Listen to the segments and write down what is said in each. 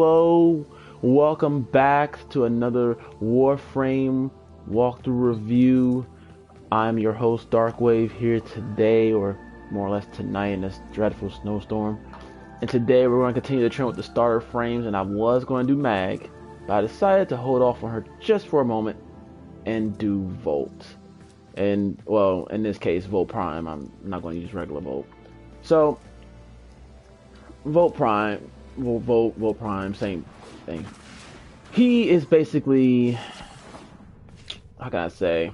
Hello, welcome back to another Warframe walkthrough review. I'm your host Darkwave here today, or more or less tonight in this dreadful snowstorm. And today we're going to continue the trend with the starter frames, and I was going to do Mag, but I decided to hold off on her just for a moment and do Volt. And, well, in this case, Volt Prime. I'm not going to use regular Volt. So, Volt Prime, Volt Prime, same thing. He is basically, how can I say,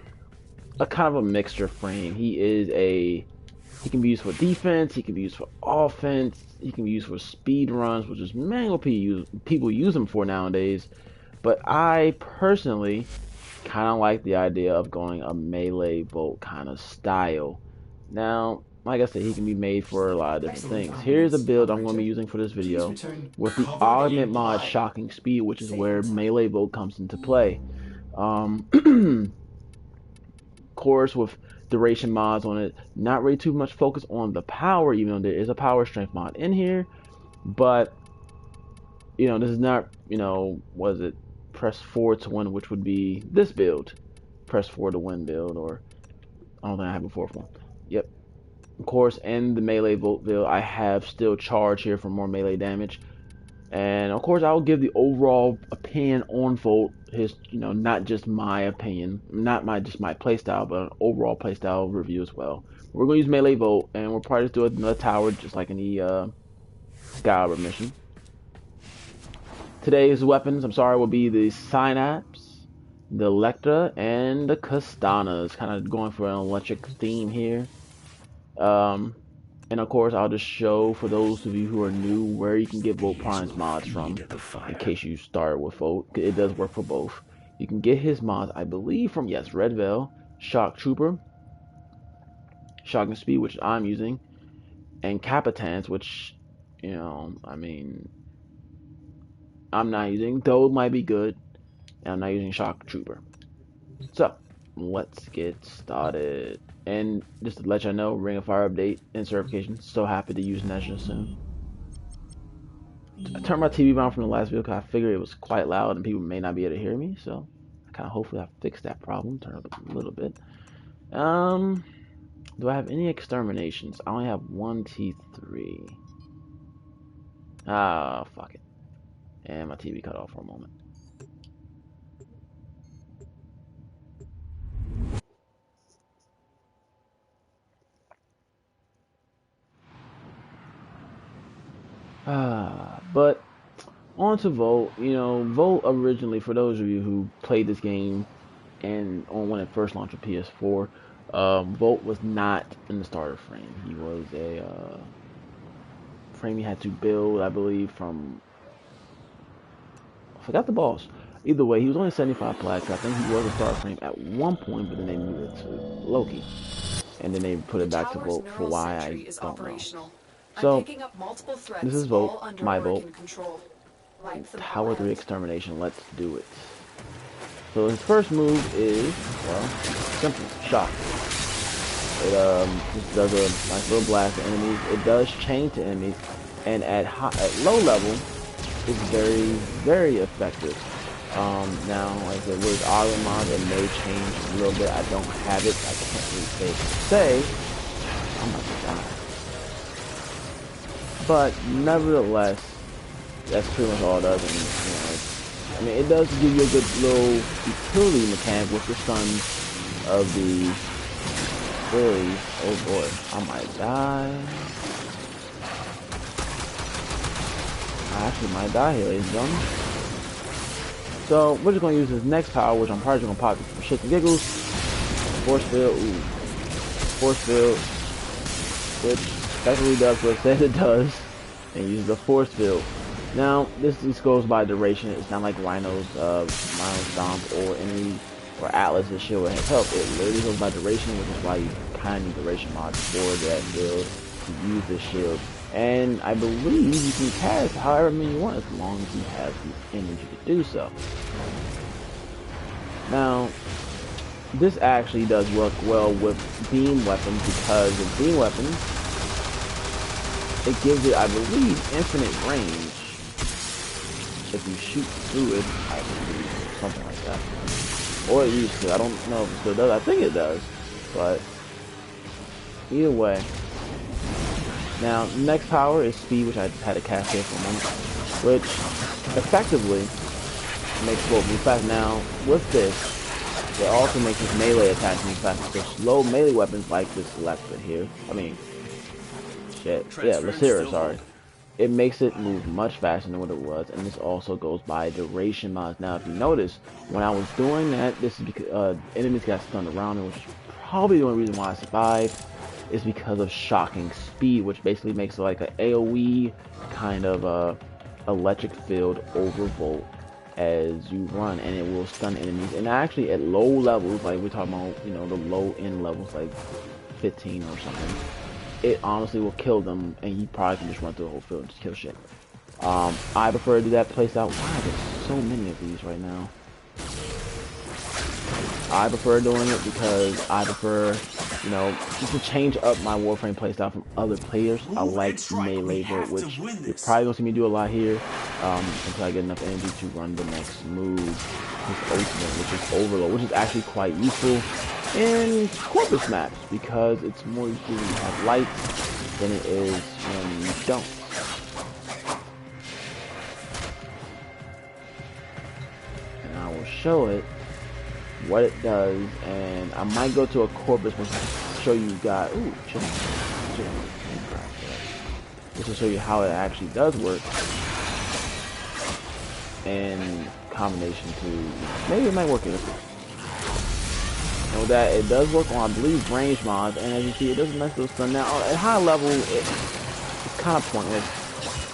a kind of a mixture frame. He can be used for defense, he can be used for offense, he can be used for speed runs, which is mainly what people use him for nowadays. But I personally kind of like the idea of going a melee Volt kind of style. Now, like I said, he can be made for a lot of different things. Here's a build I'm going to be using for this video with the augment mod shocking speed, which is where melee Volt comes into play. Of course, with duration mods on it, not really too much focus on the power, even though there is a power strength mod in here. But, you know, this is not, you know, what is it? Press forward to win, which would be this build. Press forward to win build, or I don't think I have a fourth one. Yep. Of course, in the melee Volt build, I have still charge here for more melee damage. And of course, I'll give the overall opinion on Volt, his, you know, not just my opinion, not just my playstyle, but an overall playstyle review as well. We're going to use melee Volt, and we'll probably just do another tower, just like in the Skyrim mission. Today's weapons, I'm sorry, will be the Synapse, the Electra, and the Kastanas. Kind of going for an electric theme here. And of course, I'll just show for those of you who are new where you can get Volt Prime's mods from, in case you start with Volt. It does work for both. You can get his mods, I believe, from, yes, Red Veil, Shock Trooper, Shocking Speed, which I'm using, and Capitans, which, you know, I mean, I'm not using. Though it might be good, and I'm not using Shock Trooper. So, let's get started. And just to let you know, Ring of Fire update and certification. So happy to use Nezha soon. I turned my TV down from the last video because I figured it was quite loud and people may not be able to hear me. So I kind of hopefully I fixed that problem. Turn it up a little bit. Do I have any exterminations? I only have one T3. Ah, fuck it. And my TV cut off for a moment. But on to Volt. You know, Volt originally, for those of you who played this game and on when it first launched on PS4, Volt was not in the starter frame. He was a frame you had to build, I believe, from, I forgot the boss. Either way, he was only 75 plaques. I think he was a starter frame at one point, but then they moved it to Loki, and then they put it back to Volt for why I don't know. So, this is Volt, my Volt. Tower 3 Extermination, let's do it. So his first move is, well, simple, Shock. It just does a nice little blast to enemies. It does chain to enemies, and at low level, it's very, very effective. Now, like I said, with auto mod, it may change a little bit. I don't have it, I can't really say. I'm about to die. But nevertheless, that's pretty much all it does. And, you know, I mean, it does give you a good little utility mechanic with the Sons of the Fairies. Oh boy, I might die. I actually might die here, ladies and gentlemen. So we're just gonna use this next power, which I'm probably just gonna pop for shits and giggles. Force field, ooh, force field, which effectively does what it says it does, and use the force field. Now, this goes by duration. It's not like Rhino's Stomp or Atlas's shield has help. It literally goes by duration, which is why you kind of need duration mods for that build to use this shield. And I believe you can cast however many you want as long as you have the energy to do so. Now, this actually does work well with beam weapons because with beam weapons, it gives it, I believe, infinite range. if you shoot through it, I believe, or something like that. Or it used to. I don't know if it still does. I think it does. But either way. Now, next power is speed, which I had to cast here for a moment, which effectively makes Volt move fast. Now, with this, it also makes his melee attacks move faster. So slow melee weapons like this Lepta here, Lacera, sorry. It makes it move much faster than what it was, and this also goes by duration mods. Now, if you notice, when I was doing that, this is because enemies got stunned around me, which is probably the only reason why I survived, is because of shocking speed, which basically makes it like an AoE kind of electric field over Volt as you run, and it will stun enemies. And actually, at low levels, like we're talking about, you know, the low end levels, like 15 or something, it honestly will kill them, and you probably can just run through the whole field and just kill shit. I prefer to do that playstyle. Wow, there's so many of these right now. I prefer doing it because I prefer, you know, just to change up my Warframe playstyle from other players. I like melee Volt, which you're probably gonna see me do a lot here until I get enough energy to run the next move, his ultimate, which is Overload, which is actually quite useful in Corpus maps because it's more useful when you have lights than it is when you don't. And I will show it what it does, and I might go to a Corpus which will show you guys. Ooh, this will show you how it actually does work in combination to maybe it might work in this. Know that it does work on, I believe, range mods, and as you see, it doesn't mess with stun. Now, at high level, it's kind of pointless.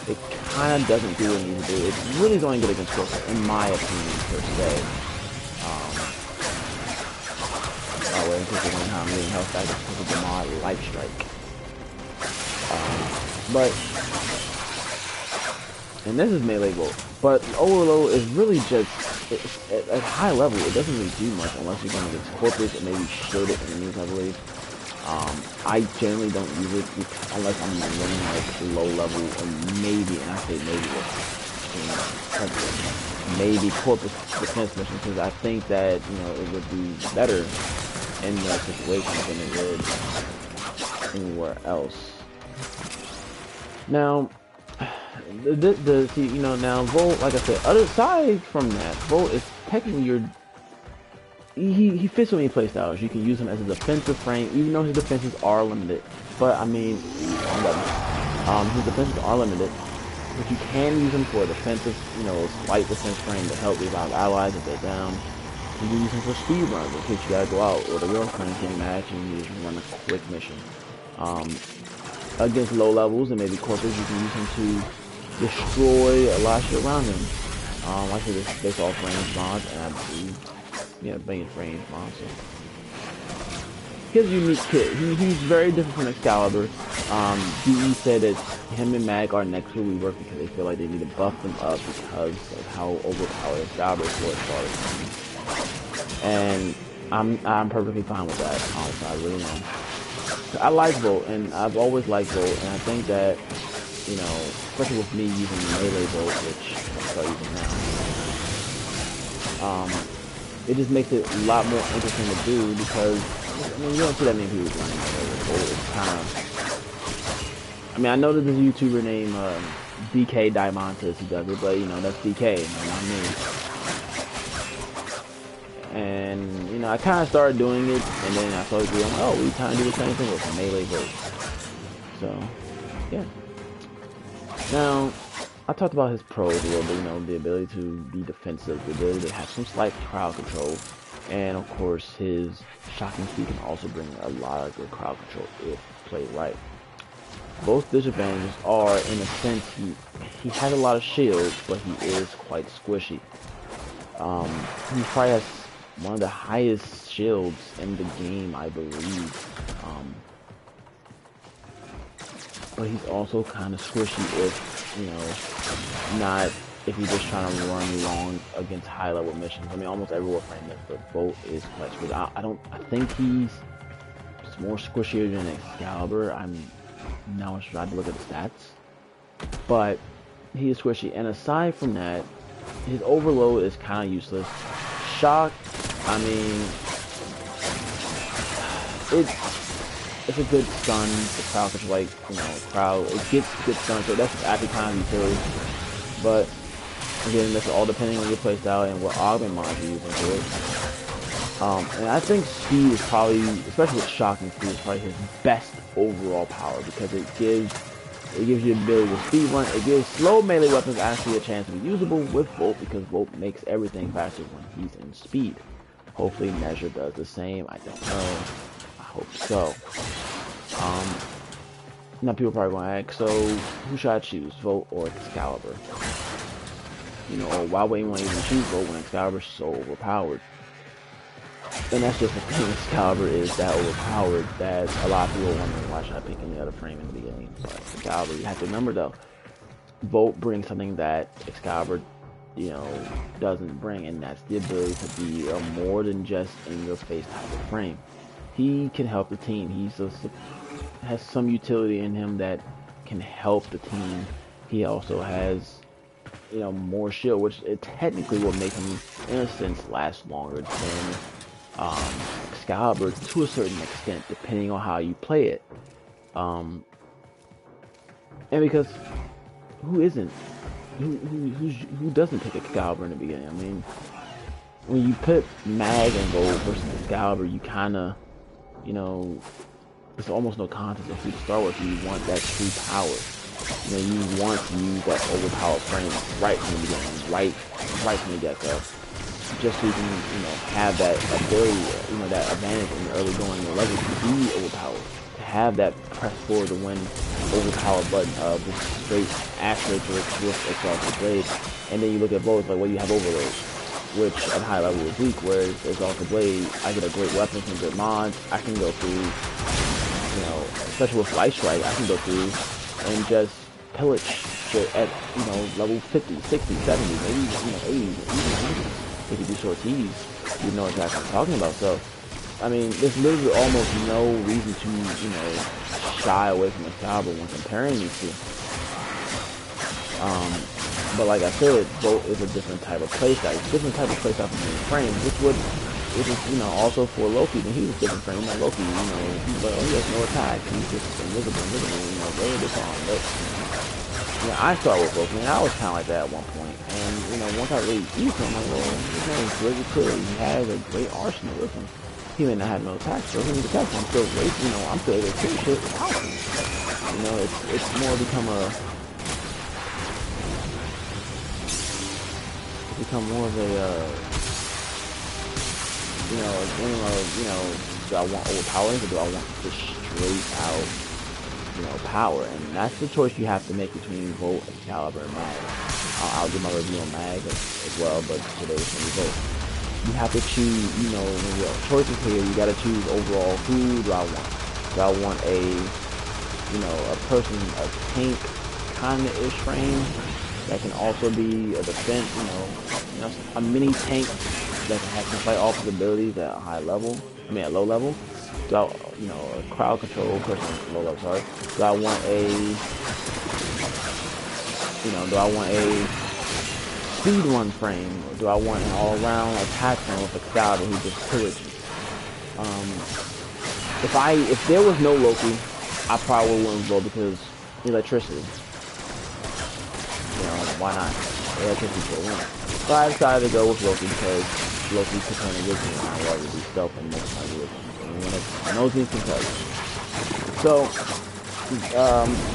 It kind of doesn't do what it needs to do. It really is only good against Corpus, in my opinion, per se. In case you're wondering how I'm getting health back, it's because of the mod Life Strike. And this is melee Volt, but Overload is really just, at high level, it doesn't really do much unless you're going against Corpus or maybe shielded enemies, I believe. I generally don't use it unless I'm running like low level, or maybe, and I say maybe Corpus defense mission, because I think that, you know, it would be better in that situation than it would anywhere else. Now, see, you know, now Volt, like I said, other side from that, Volt is technically your. He fits with any playstyles. You can use him as a defensive frame, even though his defenses are limited. But I mean, his defenses are limited. But you can use him for a defensive, you know, slight defense frame to help revive allies if they're down. You can use him for speed runs in case you gotta go out with a real friend game match and you just run a quick mission. Against low levels and maybe Corpus, you can use him to destroy a lot of shit around him. Like I said, this is based off range mods, and I believe, yeah, based range mods. So. He has a unique kit. He's very different from Excalibur. DE said that him and Mag are next to rework because they feel like they need to buff them up because of how overpowered Excalibur is for starters. And I'm perfectly fine with that, honestly. I really am. I like Volt, and I've always liked Volt, and I think that, you know, especially with me using melee Volt, which I'll start using now, it just makes it a lot more interesting to do because, I mean, you don't see that many people doing melee Volt. It's kind of, I mean, I know that there's a YouTuber named DK Diamontes who does it, but, you know, that's DK, not me. And, you know, I kind of started doing it, and then I started doing, oh, we kind of do the same thing with melee Volt. So, yeah. Now, I talked about his pros a little bit, you know, the ability to be defensive, the ability to have some slight crowd control, and of course, his shocking speed can also bring a lot of good crowd control if played right. Both disadvantages are, in a sense, he has a lot of shields, but he is quite squishy. He probably has one of the highest shields in the game, I believe. But he's also kind of squishy if, you know, not if you're just trying to run long against high level missions. I mean, almost every Warframe does, but Volt is quite squishy. I think he's more squishier than Excalibur. I'm not sure. I have to look at the stats, but he is squishy. And aside from that, his overload is kind of useless. Shock, I mean, it's a good stun. The crowd control, like, you know, crowd, it gets good stun, so that's actually kind of utility. But again, that's all depending on your playstyle and what augment mod you use into it. And I think speed is probably, especially with shock and speed, is probably his best overall power, because it gives you the ability to speed run. It gives slow melee weapons actually a chance to be usable with Volt, because Volt makes everything faster when he's in speed. Hopefully Measure does the same. I don't know. I hope so. Now people are probably going to ask, so who should I choose, Volt or Excalibur? You know, or why would anyone even choose Volt when Excalibur's so overpowered? And that's just the thing, Excalibur is that overpowered that a lot of people are wondering why should I pick any other frame in the beginning. But Excalibur, you have to remember though, Volt brings something that Excalibur, you know, doesn't bring, and that's the ability to be a more than just in your face type of frame. He can help the team. Has some utility in him that can help the team. He also has, you know, more shield, which it technically will make him, in a sense, last longer than Excalibur to a certain extent, depending on how you play it. And because who doesn't pick Excalibur in the beginning? I mean, when you put Mag and Gold versus Excalibur, you kind of, you know, there's almost no contest if you start with. You want that true power. You know, you want to use that overpowered frame right from the beginning, right from the get-go, just so you can, you know, have that ability, you know, that advantage in the early going in the level to be overpowered, to have that press forward to win overpowered button of just straight accurate with Exalted Blade. And then you look at both, like, well, you have Overload, which at high level is weak, whereas Exalted Blade, I get a great weapon from good mods. I can go through, you know, especially with Light Strike, I can go through and just pillage shit at, you know, level 50, 60, 70, maybe, you know, 80, even 100. If you do sorties, you know exactly what I'm talking about. So, I mean, there's literally almost no reason to, you know, shy away from Excalibur when comparing these two. But like I said, Volt is a different type of playstyle. It's a different type of playstyle from the frame, which is, you know, also for Loki. When he was different frame, like Loki, you know, he has no attack. He's just invisible, you know, very disarmed. But yeah, I started with Loki, and I was kind of like that at one point. And, you know, once I really used him, I'm like, well, his name is really good. He has a great arsenal with him. He may not have no attack, so he needs attack. I'm still great, you know, I'm still able to kill shit without him. You know, it's more become more of a, you know, a game of, you know, do I want overpowering or do I want just straight out, you know, power? And that's the choice you have to make between Volt, Excalibur, and Mag. I'll do my review on Mag as well, but today it's going to be Volt. You have to choose, you know, when you have choices here, you got to choose overall, who do I want? Do I want a, you know, a person, a tank kind of ish frame that can also be a defense, you know, a mini tank that can fight off his abilities at a high level, at low level. Do I, you know, a crowd control person at low level, sorry. Do I want a, you know, do I want a speed run frame, or do I want an all-around attack frame with Excalibur who just pillages? If there was no Loki, I probably wouldn't go because electricity. You know, why not? Electricity for a win. But I decided to go with Loki because Loki could turn original and I'd rather do stealth and most of my originals. And when it knows me, can tell you. So,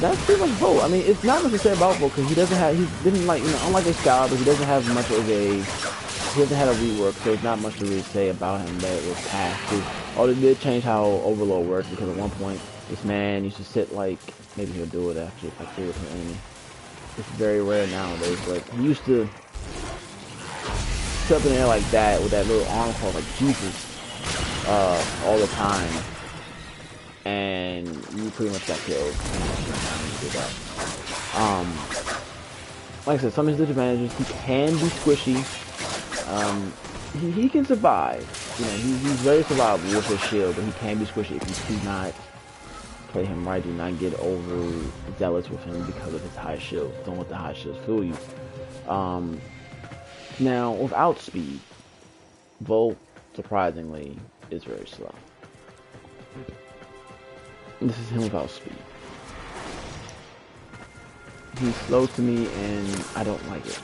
that's pretty much Volt. I mean, it's not much to say about Volt because he didn't like, you know, unlike Excalibur, he doesn't have much of a, he hasn't had a rework, so there's not much to really say about him that was past. Oh, they did change how Overload works because at one point, this man used to sit like, maybe he'll do it after if I play with an enemy. It's very rare nowadays, but he used to sit up in the air like that with that little arm called like Jesus all the time, and you pretty much got killed. Like I said, some of his disadvantages, he can be squishy. He can survive. You know, he's very survivable with his shield, but he can be squishy if you do not play him right. Do not get over zealous with him because of his high shield. Don't let the high shields fool you. Now, without speed, Volt, surprisingly, is very slow. This is him without speed. He's slow to me, and I don't like it.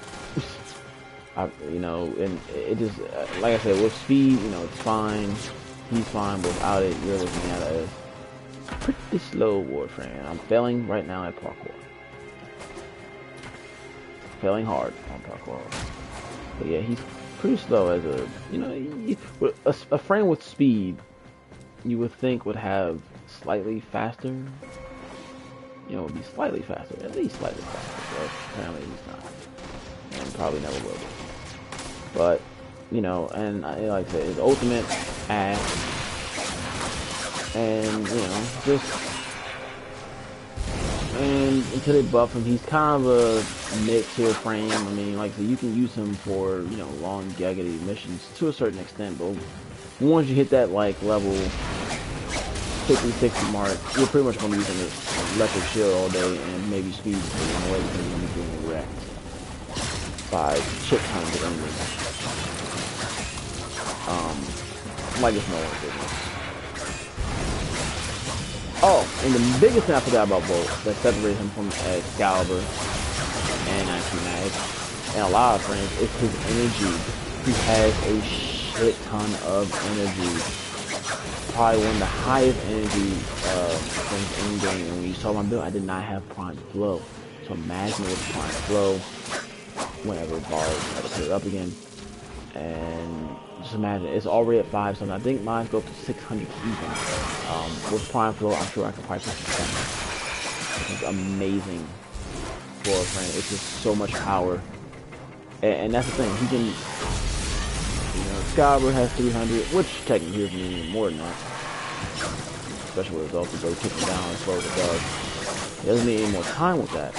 You know, and it just, like I said, with speed, you know, it's fine. He's fine, but without it, you're looking at a pretty slow Warframe. I'm failing right now at parkour. Failing hard on parkour. But yeah, he's pretty slow as a, you know, a frame with speed, you would think would have slightly faster. You know, would be slightly faster, at least slightly faster, but apparently he's not. And probably never will be. But, you know, and like I said, his ultimate ass. And, you know, just, and until they buff him, he's kind of a mid-tier frame. I mean, like I said, you can use him for, you know, long, gaggedy missions to a certain extent, but once you hit that, like, level 50, 60 mark, you're pretty much going to be using the electric shield all day, and maybe speed for one way because you're going to be getting wrecked by shit tons of enemies. Like it's no one's business. Oh, and the biggest thing I forgot about Bolt that separates him from Excalibur and actually Mag and a lot of frames is his energy. He has a shit ton of energy. Probably one of the highest energy things in game. And when you saw my build, I did not have Prime Flow. So imagine with Prime Flow, whenever bars try to put it up again. And just imagine, it's already at 5 something. I think mine go up to 600 even. With Prime Flow, I'm sure I could probably put some. It's amazing for a frame. It's just so much power. And that's the thing, he can, you know, Excalibur has 300, which technically gives me more than that. Especially with his ulti, but kicking down as slow as it does. He doesn't need any more time with that.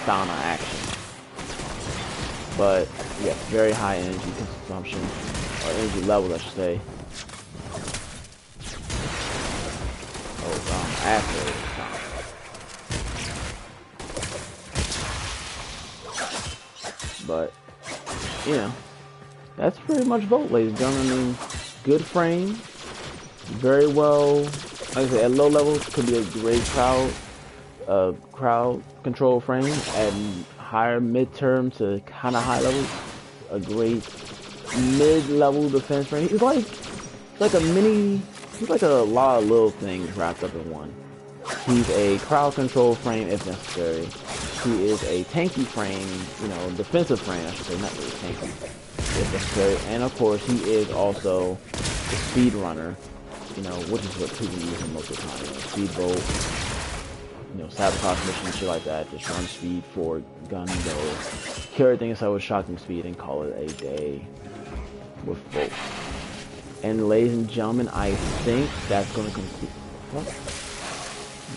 Sauna action. But yeah, very high energy consumption, or energy level I should say. Oh, after. But you know, that's pretty much Volt, ladies and gentlemen. I mean, good frame, very well. Like I said, at low levels could be a great crowd control frame. At higher midterm to kind of high levels, a great mid-level defense frame. It's like a mini. He's like a lot of little things wrapped up in one. He's a crowd control frame if necessary. He is a tanky frame, you know, defensive frame, I should say, not really tanky, if necessary. And of course, he is also the speed runner, you know, which is what people use him most of the time. You know, speedboat, you know, sabotage missions, shit like that. Just run speed for gun go, kill everything inside with shocking speed, and call it a day with Volt. And ladies and gentlemen, I think that's going to conclude.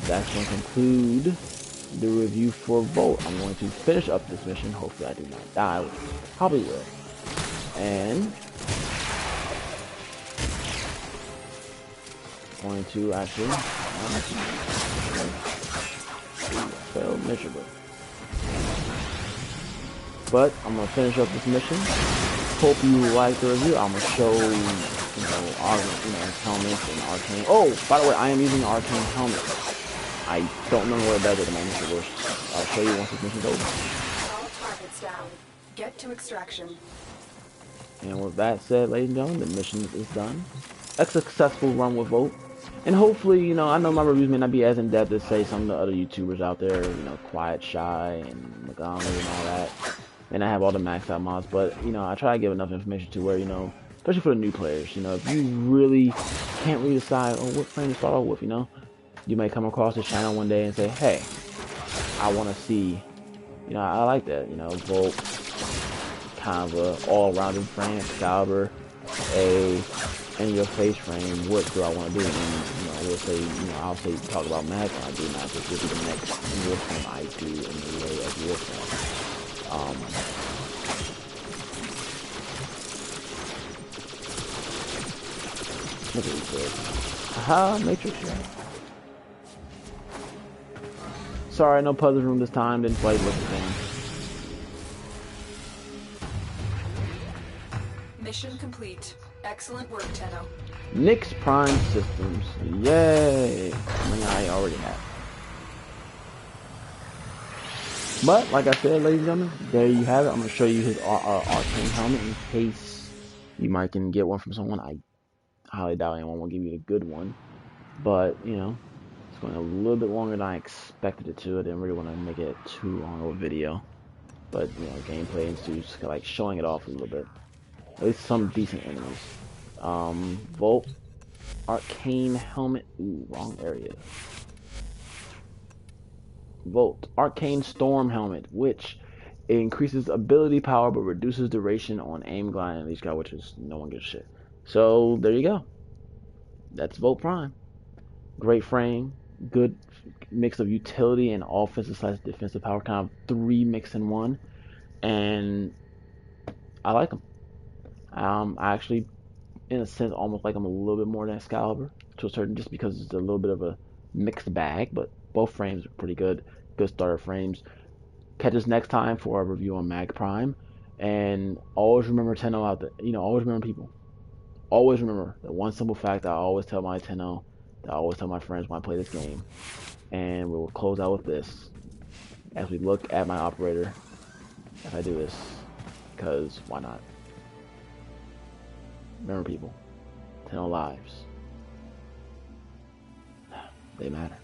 That's going to conclude the review for Volt. I'm going to finish up this mission. Hopefully I do not die, which I probably will. And going to actually failed miserably. But I'm going to finish up this mission. Hope you like the review. I'm going to show, you know, helmets and arcane. Oh, by the way, I am using an arcane helmet. I don't remember what it does at the moment, so I'll show you once this mission's over. All targets down. Get to extraction. And with that said, ladies and gentlemen, the mission is done. A successful run with Volt. And hopefully, you know, I know my reviews may not be as in-depth as, say, some of the other YouTubers out there, you know, Quiet Shy and Montgomery and all that. And I have all the maxed out mods, but, you know, I try to give enough information to where, you know, especially for the new players, you know, if you really can't really decide, oh, what frame to start off with, you know, you may come across this channel one day and say, hey, I want to see, you know, I like that, you know, Volt, kind of a all-rounded frame, Excalibur, a in-your-face frame, what do I want to do? And, you know, we'll say, you know, I'll say, talk about Mag when I do Mag, which will be the next Warframe I do in the way of Warframe. Look at these guys. Aha, Matrix, yeah. Sorry, no puzzle room this time. Didn't quite look the same. Mission complete. Excellent work, Tenno. Nyx Prime Systems. Yay! I mean, I already have. But, like I said, ladies and gentlemen, there you have it. I'm going to show you his arcane helmet in case you might can get one from someone. I highly doubt anyone will give you the good one. But, you know, it's going a little bit longer than I expected it to. I didn't really want to make it too long of a video. But, you know, gameplay and just like showing it off a little bit. At least some decent enemies. Volt Arcane Helmet. Ooh, wrong area. Volt Arcane Storm Helmet, which increases ability power but reduces duration on aim glide and each guy, which is no one gives a shit. So there you go. That's Volt Prime. Great frame, good mix of utility and offensive / defensive power, kind of 3 mixed in one, and I like them. I actually, in a sense, almost like them a little bit more than Excalibur to a certain, just because it's a little bit of a mixed bag, but both frames are pretty good. Good starter frames. Catch us next time for our review on Mag Prime, and always remember Tenno out there. You know, always remember people. Always remember the one simple fact that I always tell my Tenno, that I always tell my friends when I play this game, and we will close out with this as we look at my operator as I do this, because why not? Remember people, Tenno lives, they matter.